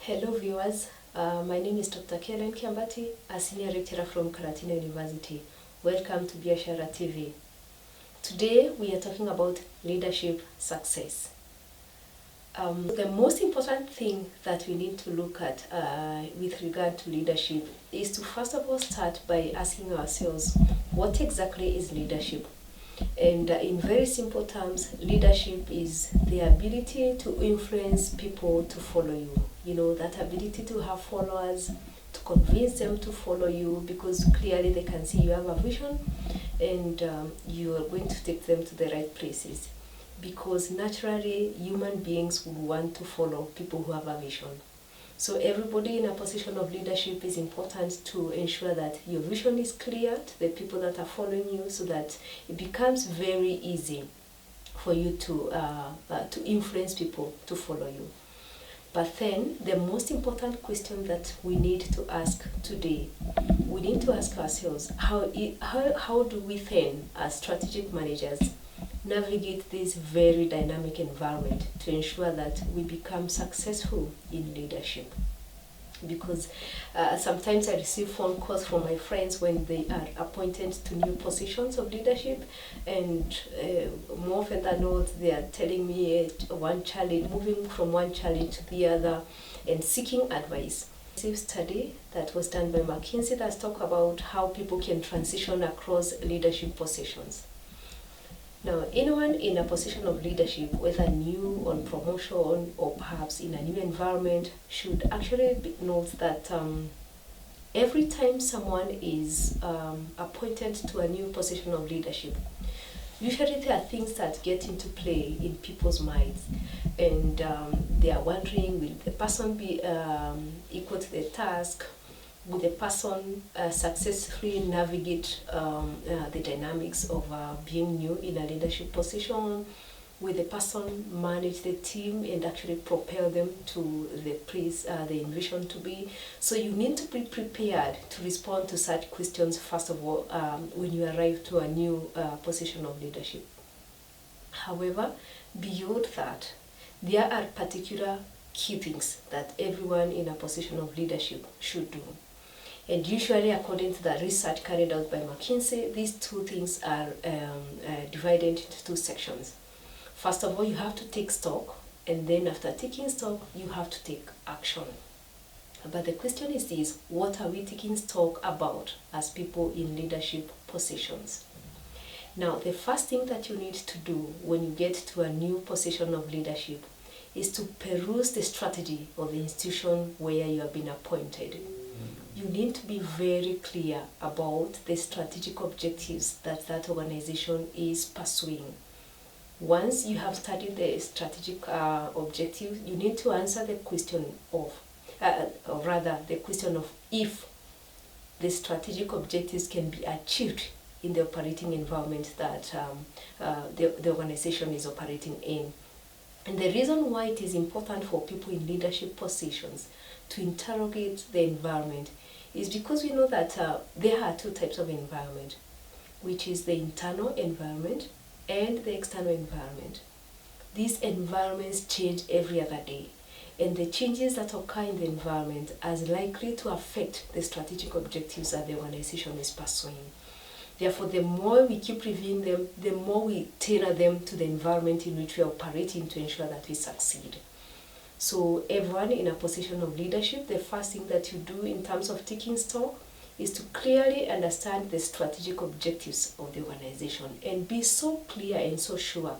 Hello viewers, my name is Dr. Kellen Kiambati, a senior lecturer from Karatina University. Welcome to Biashara TV. Today we are talking about leadership success. The most important thing that we need to look at with regard to leadership is to first of all start by asking ourselves, what exactly is leadership? And in very simple terms, leadership is the ability to influence people to follow you. You know, that ability to have followers, to convince them to follow you because clearly they can see you have a vision and you are going to take them to the right places. Because naturally, human beings would want to follow people who have a vision. So everybody in a position of leadership is important to ensure that your vision is clear to the people that are following you so that it becomes very easy for you to influence people to follow you. But then the most important question that we need to ask today, we need to ask ourselves, how do we then as strategic managers navigate this very dynamic environment to ensure that we become successful in leadership? Because sometimes I receive phone calls from my friends when they are appointed to new positions of leadership, and more often than not they are telling me moving from one challenge to the other and seeking advice. A study that was done by McKinsey that talks about how people can transition across leadership positions. Now, anyone in a position of leadership, whether new on promotion or perhaps in a new environment, should actually note that every time someone is appointed to a new position of leadership, usually there are things that get into play in people's minds, and they are wondering, will the person be equal to the task? Will the person successfully navigate the dynamics of being new in a leadership position? Will the person manage the team and actually propel them to the place they envision to be? So you need to be prepared to respond to such questions first of all when you arrive to a new position of leadership. However, beyond that, there are particular key things that everyone in a position of leadership should do. And usually, according to the research carried out by McKinsey, these two things are divided into two sections. First of all, you have to take stock, and then after taking stock, you have to take action. But the question is this: what are we taking stock about as people in leadership positions? Now, the first thing that you need to do when you get to a new position of leadership is to peruse the strategy of the institution where you have been appointed. You need to be very clear about the strategic objectives that that organization is pursuing. Once you have studied the strategic objectives, you need to answer the question of, the question of if the strategic objectives can be achieved in the operating environment that the organization is operating in. And the reason why it is important for people in leadership positions to interrogate the environment is because we know that there are two types of environment, which is the internal environment and the external environment. These environments change every other day, and the changes that occur in the environment are likely to affect the strategic objectives that the organization is pursuing. Therefore, the more we keep reviewing them, the more we tailor them to the environment in which we are operating to ensure that we succeed. So everyone in a position of leadership, the first thing that you do in terms of taking stock is to clearly understand the strategic objectives of the organization and be so clear and so sure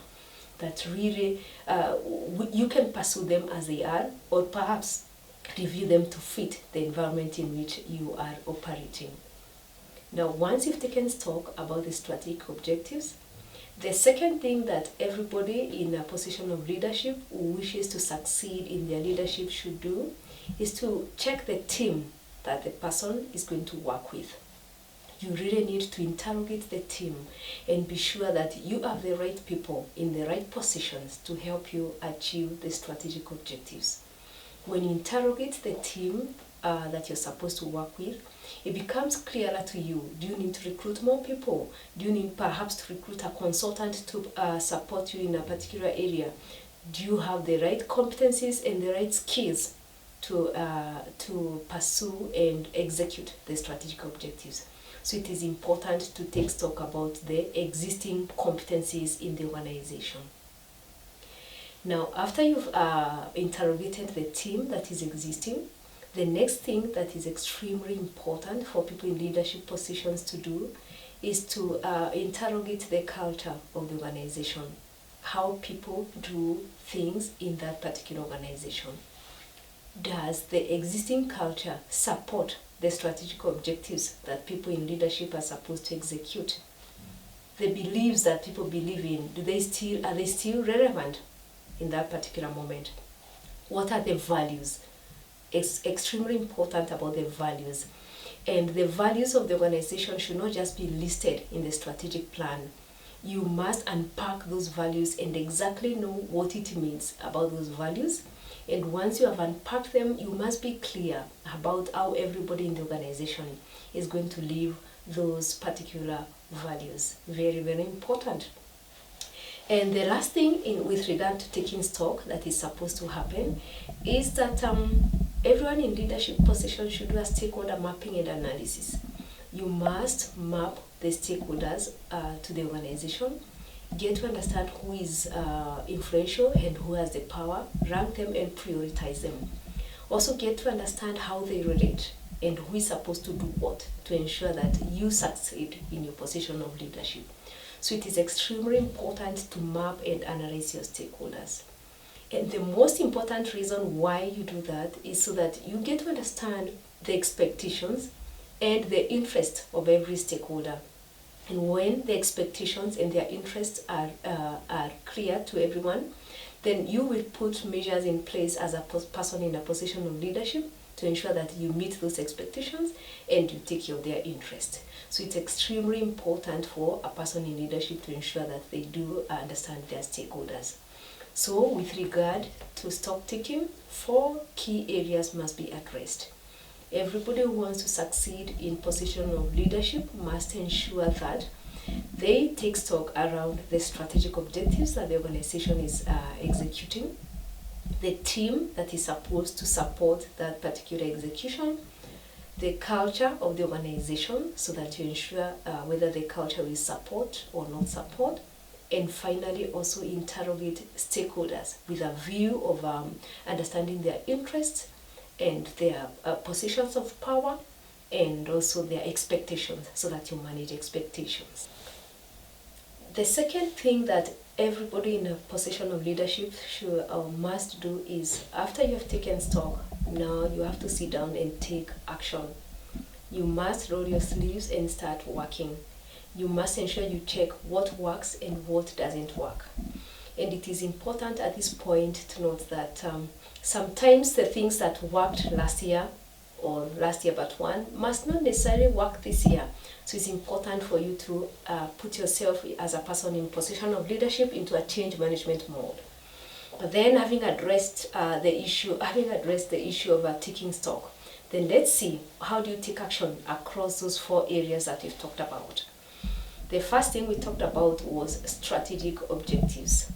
that really you can pursue them as they are, or perhaps review them to fit the environment in which you are operating. Now, once you've taken stock about the strategic objectives, the second thing that everybody in a position of leadership who wishes to succeed in their leadership should do is to check the team that the person is going to work with. You really need to interrogate the team and be sure that you have the right people in the right positions to help you achieve the strategic objectives. When you interrogate the team that you're supposed to work with, it becomes clearer to you. Do you need to recruit more people? Do you need perhaps to recruit a consultant to support you in a particular area? Do you have the right competencies and the right skills to pursue and execute the strategic objectives. So it is important to take stock about the existing competencies in the organization. Now, after you've interrogated the team that is existing, the next thing that is extremely important for people in leadership positions to do is to interrogate the culture of the organization, how people do things in that particular organization. Does the existing culture support the strategic objectives that people in leadership are supposed to execute? The beliefs that people believe in, are they still relevant in that particular moment? What are the values? It's extremely important about the values. And the values of the organization should not just be listed in the strategic plan. You must unpack those values and exactly know what it means about those values. And once you have unpacked them, you must be clear about how everybody in the organization is going to live those particular values. Very, very important. And the last thing with regard to taking stock that is supposed to happen is that everyone in leadership positions should do a stakeholder mapping and analysis. You must map the stakeholders to the organization, get to understand who is influential and who has the power, rank them and prioritize them. Also get to understand how they relate and who is supposed to do what to ensure that you succeed in your position of leadership. So it is extremely important to map and analyze your stakeholders. And the most important reason why you do that is so that you get to understand the expectations and the interest of every stakeholder. And when the expectations and their interests are clear to everyone, then you will put measures in place as a person in a position of leadership to ensure that you meet those expectations and you take care of their interest. So it's extremely important for a person in leadership to ensure that they do understand their stakeholders. So with regard to stock taking, 4 key areas must be addressed. Everybody who wants to succeed in position of leadership must ensure that they take stock around the strategic objectives that the organization is executing, the team that is supposed to support that particular execution, the culture of the organization so that you ensure whether the culture will support or not support, and finally also interrogate stakeholders with a view of understanding their interests and their positions of power and also their expectations so that you manage expectations. The second thing that everybody in a position of leadership must do is, after you have taken stock, now you have to sit down and take action. You must roll your sleeves and start working. You must ensure you check what works and what doesn't work. And it is important at this point to note that sometimes the things that worked last year or last year but one must not necessarily work this year. So it's important for you to put yourself as a person in position of leadership into a change management mode. But then having addressed the issue of taking stock, then let's see how do you take action across those 4 areas that we've talked about. The first thing we talked about was strategic objectives.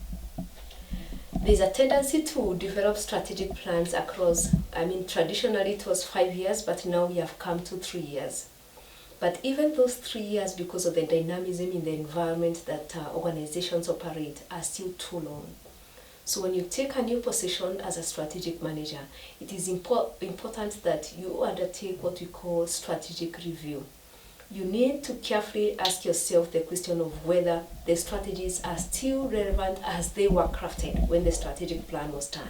There's a tendency to develop strategic plans across, traditionally it was 5 years, but now we have come to 3 years. But even those 3 years, because of the dynamism in the environment that organizations operate, are still too long. So when you take a new position as a strategic manager, it is important that you undertake what we call strategic review. You need to carefully ask yourself the question of whether the strategies are still relevant as they were crafted when the strategic plan was done.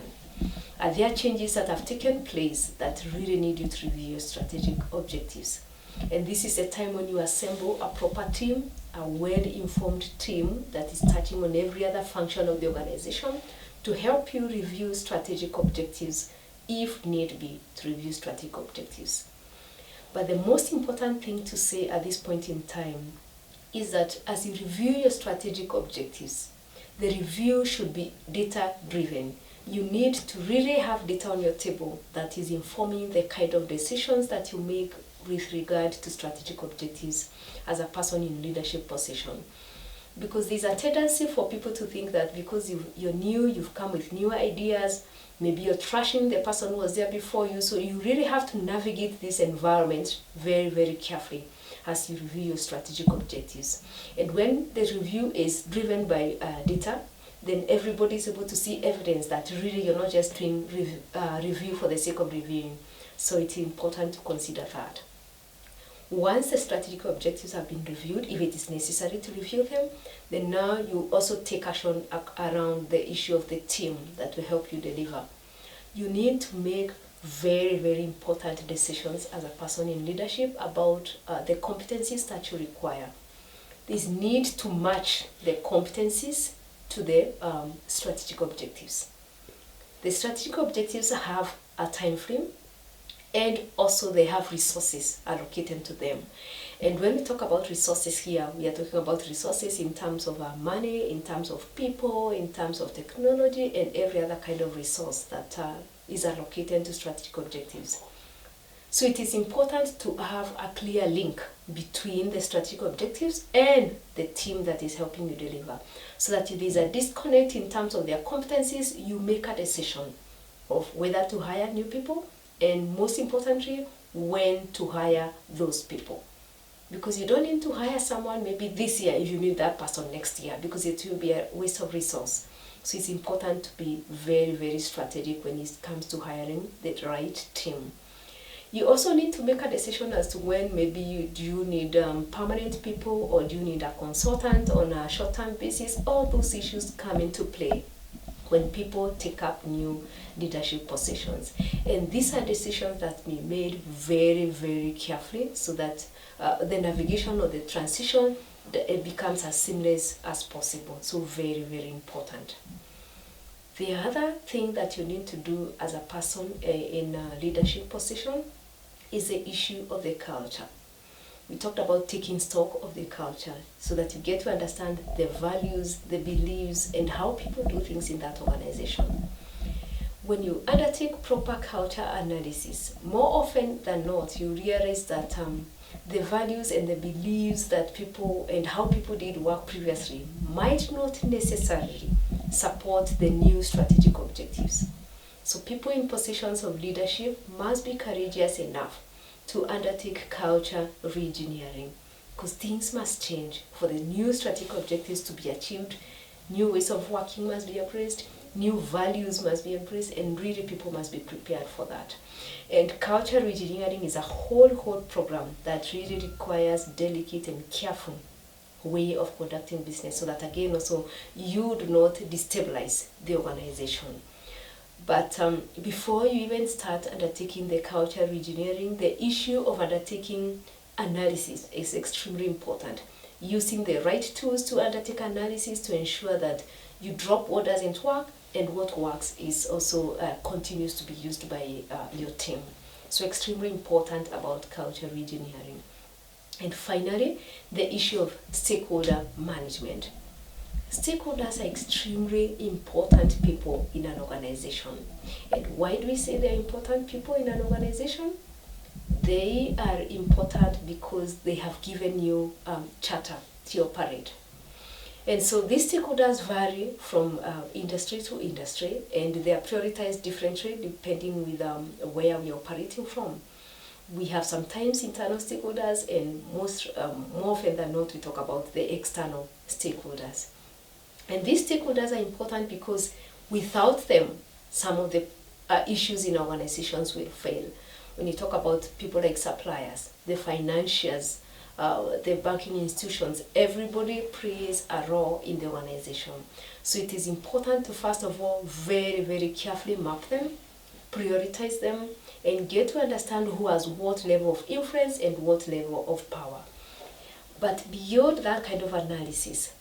Are there changes that have taken place that really need you to review your strategic objectives? And this is a time when you assemble a proper team, a well-informed team that is touching on every other function of the organization to help you review strategic objectives if need be, to review strategic objectives. But the most important thing to say at this point in time is that as you review your strategic objectives, the review should be data-driven. You need to really have data on your table that is informing the kind of decisions that you make with regard to strategic objectives as a person in leadership position. because there's a tendency for people to think that because you're new, you've come with new ideas, maybe you're trashing the person who was there before you, so you really have to navigate this environment very, very carefully as you review your strategic objectives. And when the review is driven by data, then everybody is able to see evidence that really you're not just doing review for the sake of reviewing. So it's important to consider that. Once the strategic objectives have been reviewed, if it is necessary to review them, then now you also take action around the issue of the team that will help you deliver. You need to make very, very important decisions as a person in leadership about the competencies that you require. This need to match the competencies to the strategic objectives. The strategic objectives have a time frame, and also they have resources allocated to them. And when we talk about resources here, we are talking about resources in terms of money, in terms of people, in terms of technology, and every other kind of resource that is allocated to strategic objectives. So it is important to have a clear link between the strategic objectives and the team that is helping you deliver. So that if there is a disconnect in terms of their competencies, you make a decision of whether to hire new people, and most importantly, when to hire those people. Because you don't need to hire someone maybe this year if you need that person next year, because it will be a waste of resource. So it's important to be very, very strategic when it comes to hiring the right team. You also need to make a decision as to when maybe do you need permanent people, or do you need a consultant on a short-term basis. All those issues come into play when people take up new leadership positions. And these are decisions that be made very, very carefully, so that the navigation or the transition, it becomes as seamless as possible. So very, very important. The other thing that you need to do as a person in a leadership position is the issue of the culture. We talked about taking stock of the culture, so that you get to understand the values, the beliefs, and how people do things in that organization. When you undertake proper culture analysis, more often than not, you realize that the values and the beliefs that people and how people did work previously might not necessarily support the new strategic objectives. So people in positions of leadership must be courageous enough to undertake culture reengineering, because things must change for the new strategic objectives to be achieved. New ways of working must be embraced, new values must be embraced, and really people must be prepared for that. And culture reengineering is a whole program that really requires delicate and careful way of conducting business, so that again also you do not destabilize the organization. But before you even start undertaking the culture reengineering, the issue of undertaking analysis is extremely important. Using the right tools to undertake analysis to ensure that you drop what doesn't work, and what works is also continues to be used by your team. So extremely important about culture reengineering. And finally, the issue of stakeholder management. Stakeholders are extremely important people in an organization. And why do we say they're important people in an organization? They are important because they have given you charter to operate. And so these stakeholders vary from industry to industry, and they are prioritized differently depending with where we are operating from. We have sometimes internal stakeholders, and more often than not, we talk about the external stakeholders. And these stakeholders are important because without them, some of the issues in organizations will fail. When you talk about people like suppliers, the financiers, the banking institutions, everybody plays a role in the organization. So it is important to, first of all, very, very carefully map them, prioritize them, and get to understand who has what level of influence and what level of power. But beyond that kind of analysis,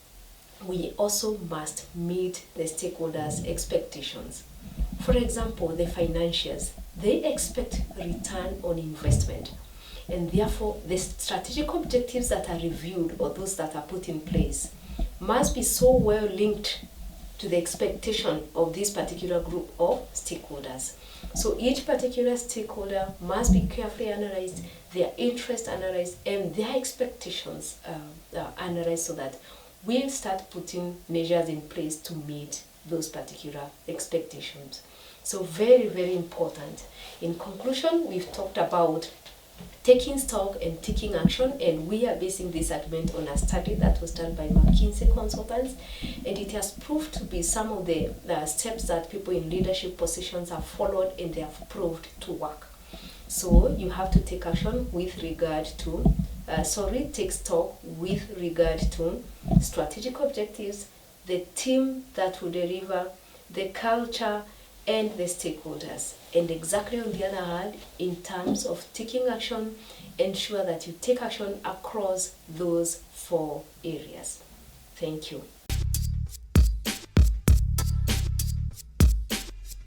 we also must meet the stakeholders' expectations. For example, the financiers, they expect return on investment. And therefore, the strategic objectives that are reviewed, or those that are put in place, must be so well linked to the expectation of this particular group of stakeholders. So each particular stakeholder must be carefully analyzed, their interests analyzed, and their expectations analyzed, so that we'll start putting measures in place to meet those particular expectations. So very, very important. In conclusion, we've talked about taking stock and taking action, and we are basing this argument on a study that was done by McKinsey consultants, and it has proved to be some of the steps that people in leadership positions have followed, and they have proved to work. So you have to take action with regard to take stock with regard to strategic objectives, the team that will deliver, the culture, and the stakeholders. And exactly on the other hand, in terms of taking action, ensure that you take action across those 4 areas. Thank you.